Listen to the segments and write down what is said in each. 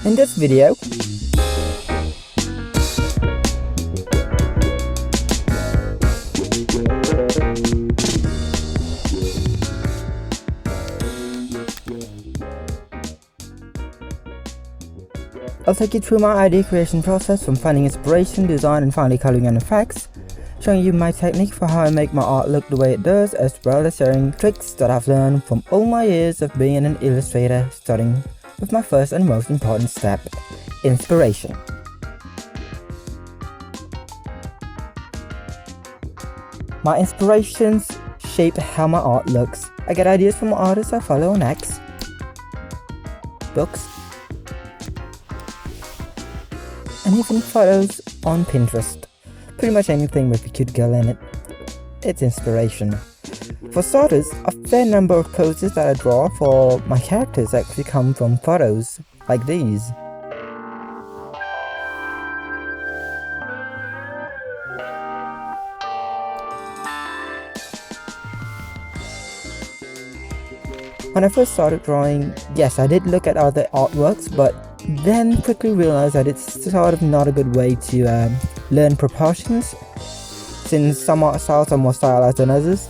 In this video, I'll take you through my idea creation process from finding inspiration, design and finally coloring and effects, showing you my technique for how I make my art look the way it does, as well as sharing tricks that I've learned from all my years of being an illustrator, starting with my first and most important step, inspiration. My inspirations shape how my art looks. I get ideas from artists I follow on X, books, and even photos on Pinterest. Pretty much anything with a cute girl in it. It's inspiration. For starters, a fair number of poses that I draw for my characters actually come from photos like these. When I first started drawing, yes, I did look at other artworks, but then quickly realized that it's sort of not a good way to learn proportions, since some art styles are more stylized than others.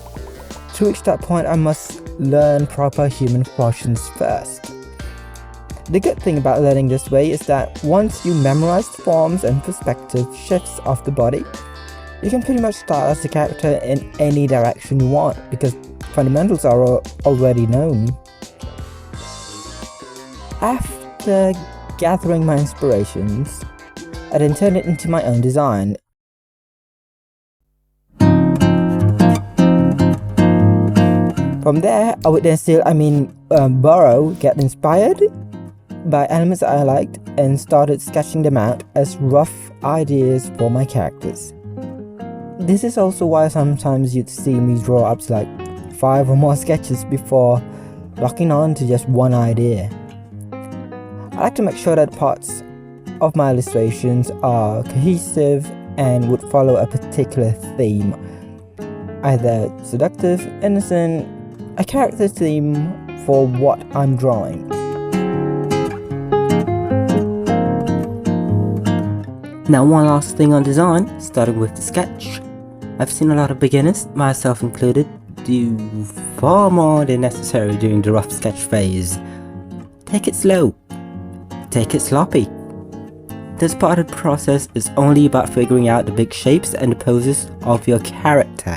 To reach that point, I must learn proper human proportions first. The good thing about learning this way is that once you memorize the forms and perspective shifts of the body, you can pretty much stylize the character in any direction you want, because fundamentals are already known. After gathering my inspirations, I then turned it into my own design. From there, I would then get inspired by elements that I liked and started sketching them out as rough ideas for my characters. This is also why sometimes you'd see me draw up to like 5 or more sketches before locking on to just one idea. I like to make sure that parts of my illustrations are cohesive and would follow a particular theme, either seductive, innocent, a character theme for what I'm drawing. Now, one last thing on design, starting with the sketch. I've seen a lot of beginners, myself included, do far more than necessary during the rough sketch phase. Take it slow. Take it sloppy. This part of the process is only about figuring out the big shapes and the poses of your character.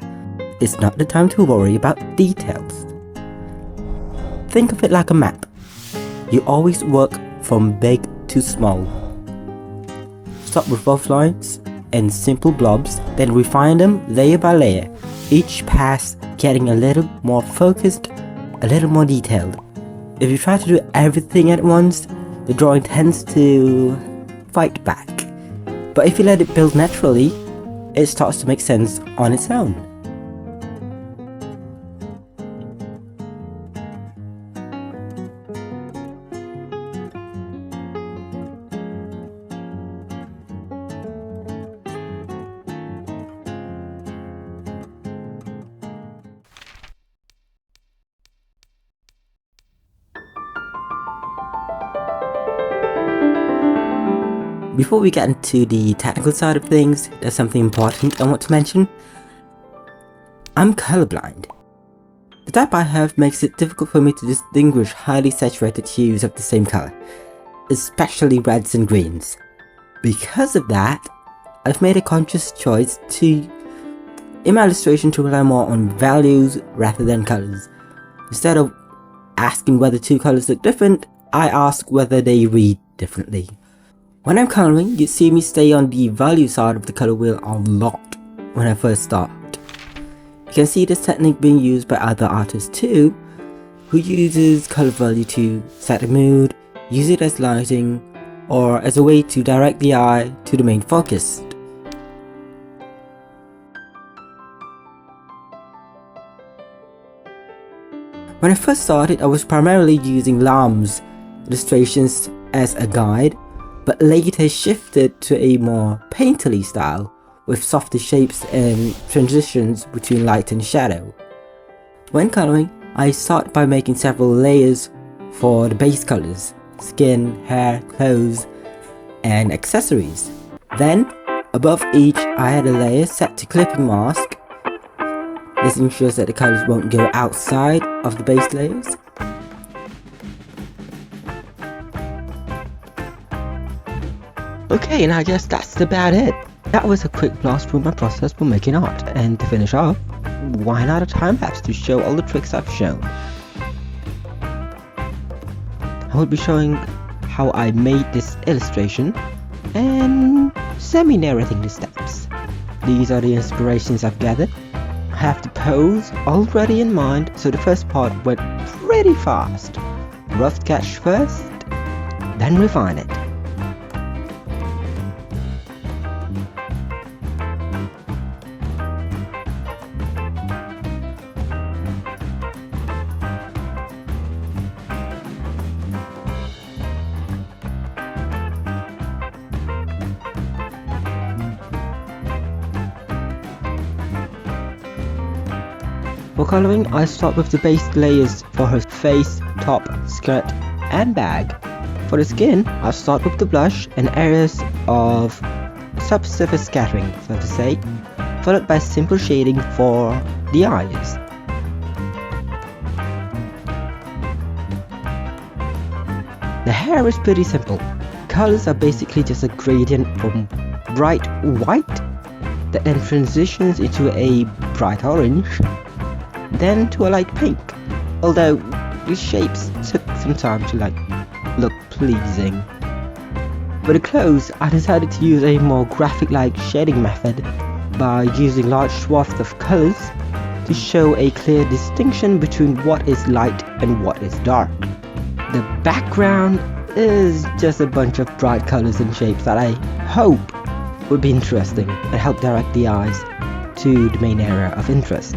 It's not the time to worry about details. Think of it like a map. You always work from big to small. Start with rough lines and simple blobs, then refine them layer by layer, each pass getting a little more focused, a little more detailed. If you try to do everything at once, the drawing tends to fight back. But if you let it build naturally, it starts to make sense on its own. Before we get into the technical side of things, there's something important I want to mention. I'm colorblind. The type I have makes it difficult for me to distinguish highly saturated hues of the same color, especially reds and greens. Because of that, I've made a conscious choice in my illustration to rely more on values rather than colors. Instead of asking whether two colors look different, I ask whether they read differently. When I'm coloring, you see me stay on the value side of the color wheel a lot when I first start. You can see this technique being used by other artists too, who uses color value to set the mood, use it as lighting, or as a way to direct the eye to the main focus. When I first started, I was primarily using Lam's illustrations as a guide, but later shifted to a more painterly style with softer shapes and transitions between light and shadow. When coloring, I start by making several layers for the base colors, skin, hair, clothes, and accessories. Then, above each, I had a layer set to clipping mask. This ensures that the colours won't go outside of the base layers. Okay, and I guess that's about it. That was a quick blast through my process for making art, and to finish off, why not a time lapse to show all the tricks I've shown. I will be showing how I made this illustration and semi-narrating the steps. These are the inspirations I've gathered. I have the pose already in mind, so the first part went pretty fast. Rough sketch first, then refine it. For colouring, I start with the base layers for her face, top, skirt and bag. For the skin, I start with the blush and areas of subsurface scattering, so to say, followed by simple shading for the eyes. The hair is pretty simple. Colours are basically just a gradient from bright white that then transitions into a bright orange, then to a light pink, although the shapes took some time to look pleasing. For the clothes, I decided to use a more graphic-like shading method by using large swaths of colours to show a clear distinction between what is light and what is dark. The background is just a bunch of bright colours and shapes that I hope would be interesting and help direct the eyes to the main area of interest.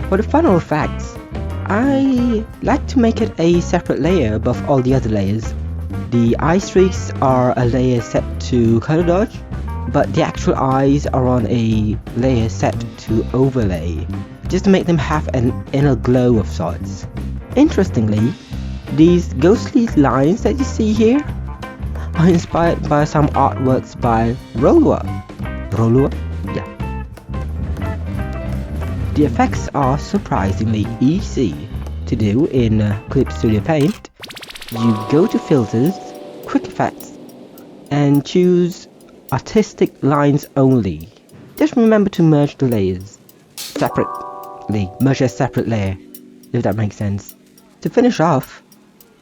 For the final effects, I like to make it a separate layer above all the other layers. The eye streaks are a layer set to color dodge, but the actual eyes are on a layer set to overlay, just to make them have an inner glow of sorts. Interestingly, these ghostly lines that you see here are inspired by some artworks by Rolua? Yeah. The effects are surprisingly easy to do in Clip Studio Paint. You go to Filters, Quick Effects, and choose Artistic Lines Only. Just remember to merge the layers separately, merge a separate layer, if that makes sense. To finish off,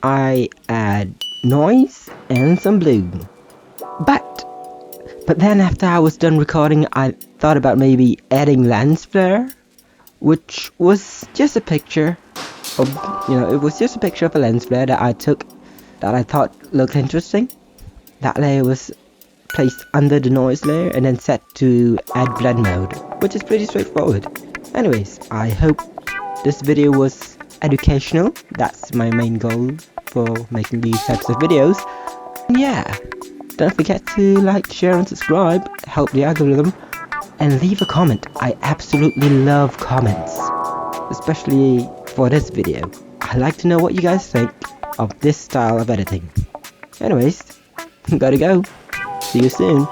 I add noise and some blue. But then after I was done recording, I thought about maybe adding lens flare, which was just a picture of, it was just a picture of a lens flare that I took that I thought looked interesting. That layer was placed under the noise layer and then set to add blend mode, which is pretty straightforward. Anyways, I hope this video was educational. That's my main goal for making these types of videos. And yeah, don't forget to like, share and subscribe, help the algorithm, and leave a comment. I absolutely love comments, especially for this video. I like to know what you guys think of this style of editing. Anyways, gotta go. See you soon.